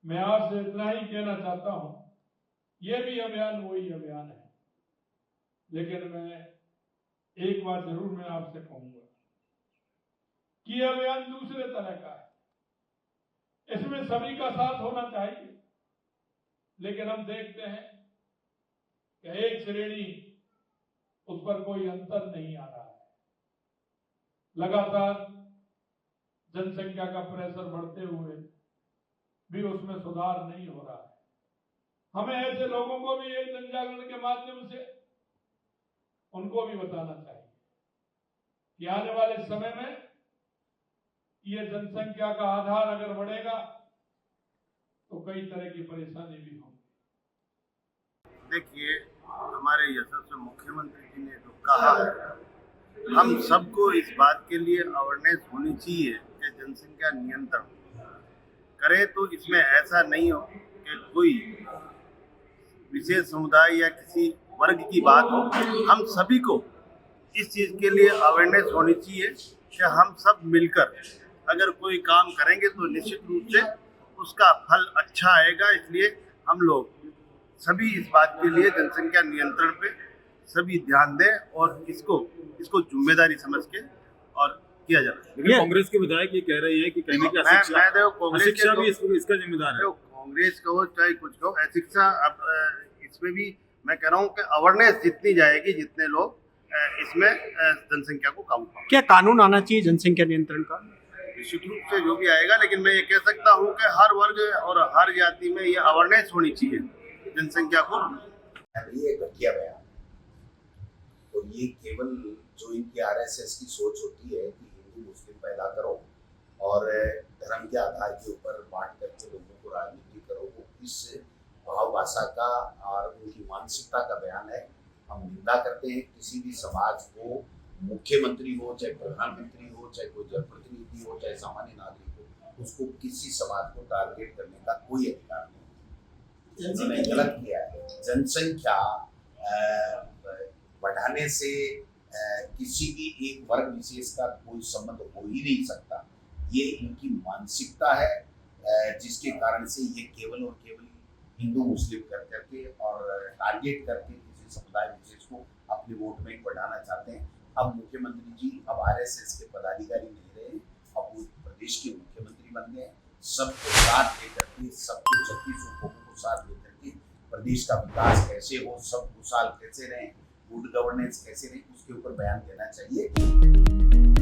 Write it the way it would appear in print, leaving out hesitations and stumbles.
मैं आपसे इतना ही कहना चाहता हूं, ये भी अभियान वही अभियान है, लेकिन मैं एक बात जरूर मैं आपसे कहूंगा कि यह अभियान दूसरे तरह का है। इसमें सभी का साथ होना चाहिए, लेकिन हम देखते हैं कि एक श्रेणी, उस पर कोई अंतर नहीं आ रहा है। लगातार जनसंख्या का प्रेशर बढ़ते हुए भी उसमें सुधार नहीं हो रहा है। हमें ऐसे लोगों को भी एक जन जागरण के माध्यम से उनको भी बताना चाहिए कि आने वाले समय में ये जनसंख्या का आधार अगर बढ़ेगा तो कई तरह की परेशानी भी होगी। देखिए, हमारे यशस्वी मुख्यमंत्री जी ने जो कहा है, हम सबको इस बात के लिए अवेयरनेस होनी चाहिए कि जनसंख्या नियंत्रण करें, तो इसमें ऐसा नहीं हो कि कोई विशेष समुदाय या किसी वर्ग की बात हो। हम सभी को इस चीज़ के लिए अवेयरनेस होनी चाहिए कि हम सब मिलकर अगर कोई काम करेंगे तो निश्चित रूप से उसका फल अच्छा आएगा। इसलिए हम लोग सभी इस बात के लिए जनसंख्या नियंत्रण पे सभी ध्यान दें और इसको जिम्मेदारी समझ के और किया जाए। लेकिन कांग्रेस के विधायक ये कह रहे हैं कि कहने की अशिक्षा भी इसका जिम्मेदार है। कांग्रेस कहो चाहे कुछ कहो, अशिक्षा अब इसमें भी मैं कह रहा हूँ कि अवेयरनेस जितनी जाएगी, जितने लोग इसमें जनसंख्या को काबू पाएंगे। क्या कानून आना चाहिए जनसंख्या नियंत्रण का? निश्चित रूप से जो भी आएगा, लेकिन मैं ये कह सकता हूँ कि हर वर्ग और हर जाति में ये अवेयरनेस होनी चाहिए जनसंख्या को। ये घटिया बयान और ये केवल जो इनकी आरएसएस की सोच होती है कि हिंदू मुस्लिम पैदा करो और धर्म के आधार के ऊपर बांट करके लोगों को राजनीति करो, वो इस भाव भाषा का और उनकी मानसिकता का बयान है। हम निंदा करते हैं किसी भी समाज को, मुख्यमंत्री हो चाहे प्रधानमंत्री हो चाहे कोई जनप्रतिनिधि हो चाहे सामान्य नागरिक हो, उसको किसी समाज को टारगेट करने का कोई अधिकार नहीं। उन्होंने गलत किया है। जनसंख्या बढ़ाने से किसी भी एक वर्ग विशेष का कोई संबंध हो ही नहीं सकता। ये इनकी मानसिकता है जिसके कारण से ये केवल और केवल हिंदू मुस्लिम कर करके और टारगेट करके किसी समुदाय विशेष को अपने वोट बैंक बढ़ाना चाहते हैं। अब मुख्यमंत्री जी अब आरएसएस के पदाधिकारी नहीं रहे, अब वो प्रदेश के मुख्यमंत्री बन गए। सबको साथ लेकर के, सबको 36 लोगों को साथ लेकर के प्रदेश का विकास कैसे हो, सब खुशहाल कैसे रहें, गुड गवर्नेंस कैसे रहे, उसके ऊपर बयान देना चाहिए।